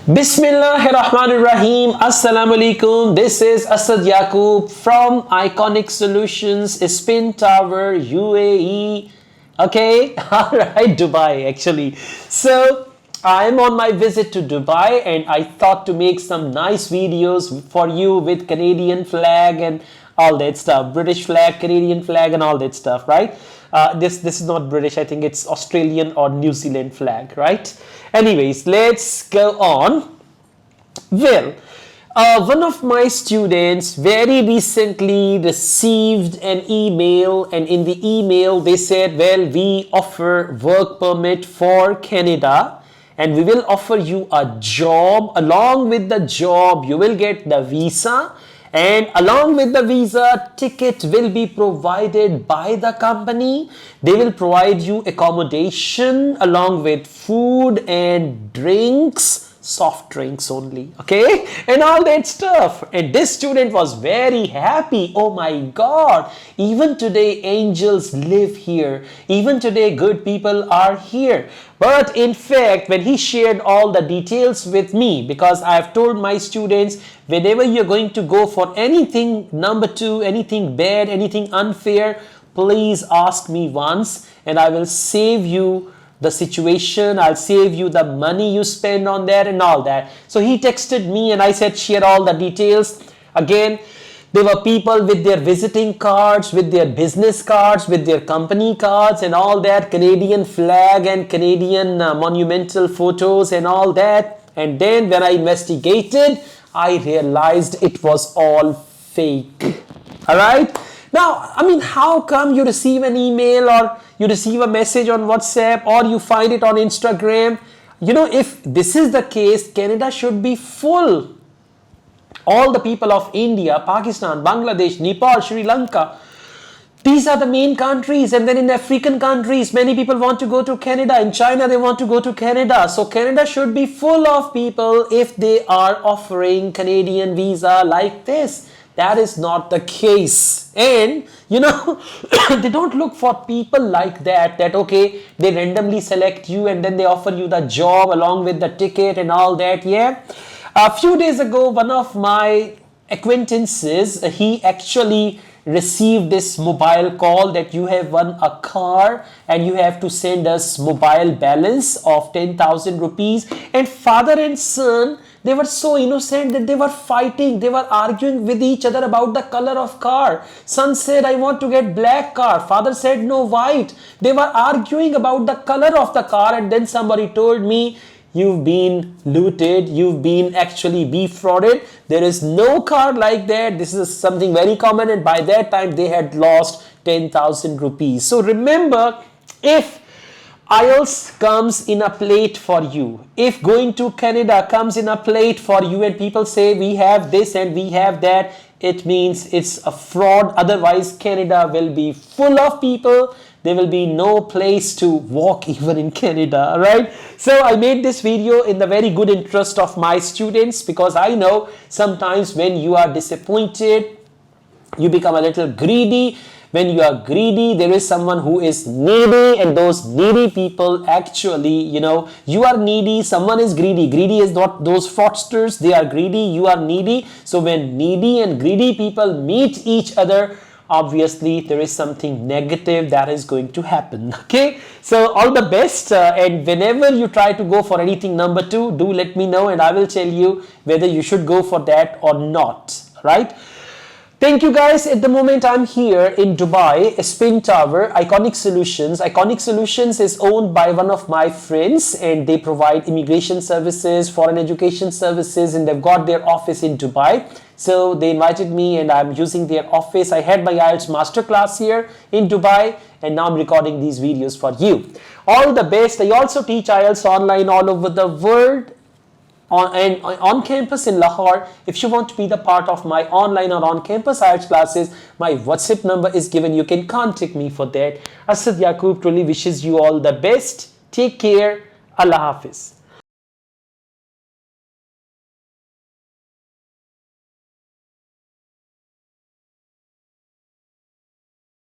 Bismillahirrahmanirrahim. Assalamu alaikum. This is Asad Yaqub from Iconic Solutions, Spin Tower, UAE. Okay, alright, Dubai actually. So, I'm on my visit to Dubai and I thought to make some nice videos for you with Canadian flag and all that stuff. British flag, Canadian flag and all that stuff, right? This is not British, I think it's Australian or New Zealand flag, right? Anyways, let's go on. Well, one of my students very recently received an email, and in the email they said, well, we offer work permit for Canada and we will offer you a job. Along with the job you will get the visa, and along with the visa, ticket will be provided by the company. They will provide you accommodation along with food and drinks, soft drinks only, okay, and all that stuff. And this student was very happy. Oh my god, even today angels live here, even today good people are here. But in fact, when he shared all the details with me, because I have told my students, whenever you're going to go for anything number two, anything bad, anything unfair, please ask me once and I will save you the situation, I'll save you the money you spend on that and all that. So he texted me and I said share all the details. Again, there were people with their visiting cards, with their business cards, with their company cards and all that, Canadian flag and Canadian monumental photos and all that. And then when I investigated, I realized it was all fake. All right. Now, I mean, how come you receive an email or you receive a message on WhatsApp or you find it on Instagram? You know, if this is the case, Canada should be full. All the people of India, Pakistan, Bangladesh, Nepal, Sri Lanka, these are the main countries. And then in African countries, many people want to go to Canada. In China, they want to go to Canada. So Canada should be full of people if they are offering Canadian visa like this. That is not the case. And you know, they don't look for people like that, okay, they randomly select you and then they offer you the job along with the ticket and all that. Yeah, a few days ago, one of my acquaintances, he actually received this mobile call that you have won a car and you have to send us mobile balance of 10,000 rupees. And father and son, they were so innocent that they were fighting, they were arguing with each other about the color of car. Son said, I want to get black car. Father said, no, white. They were arguing about the color of the car, and then somebody told me, you've been looted, you've been actually defrauded. There is no car like that. This is something very common, and by that time they had lost 10,000 rupees. So remember, if IELTS comes in a plate for you, if going to Canada comes in a plate for you and people say we have this and we have that, it means it's a fraud. Otherwise, Canada will be full of people. There will be no place to walk even in Canada, right? So I made this video in the very good interest of my students, because I know sometimes when you are disappointed, you become a little greedy. When you are greedy, there is someone who is needy, and those needy people actually, you know, you are needy, someone is greedy. Greedy is not those fraudsters, they are greedy, you are needy. So when needy and greedy people meet each other, obviously there is something negative that is going to happen. Okay, so all the best, and whenever you try to go for anything number two, do let me know and I will tell you whether you should go for that or not, right? Thank you guys. At the moment I'm here in Dubai, Spin Tower, Iconic Solutions. Iconic Solutions is owned by one of my friends and they provide immigration services, foreign education services, and they've got their office in Dubai. So they invited me and I'm using their office. I had my IELTS masterclass here in Dubai and now I'm recording these videos for you. All the best. I also teach IELTS online all over the world. On campus in Lahore. If you want to be the part of my online or on campus IELTS classes, my WhatsApp number is given. You can contact me for that. Asad Yaqub truly wishes you all the best. Take care. Allah Hafiz.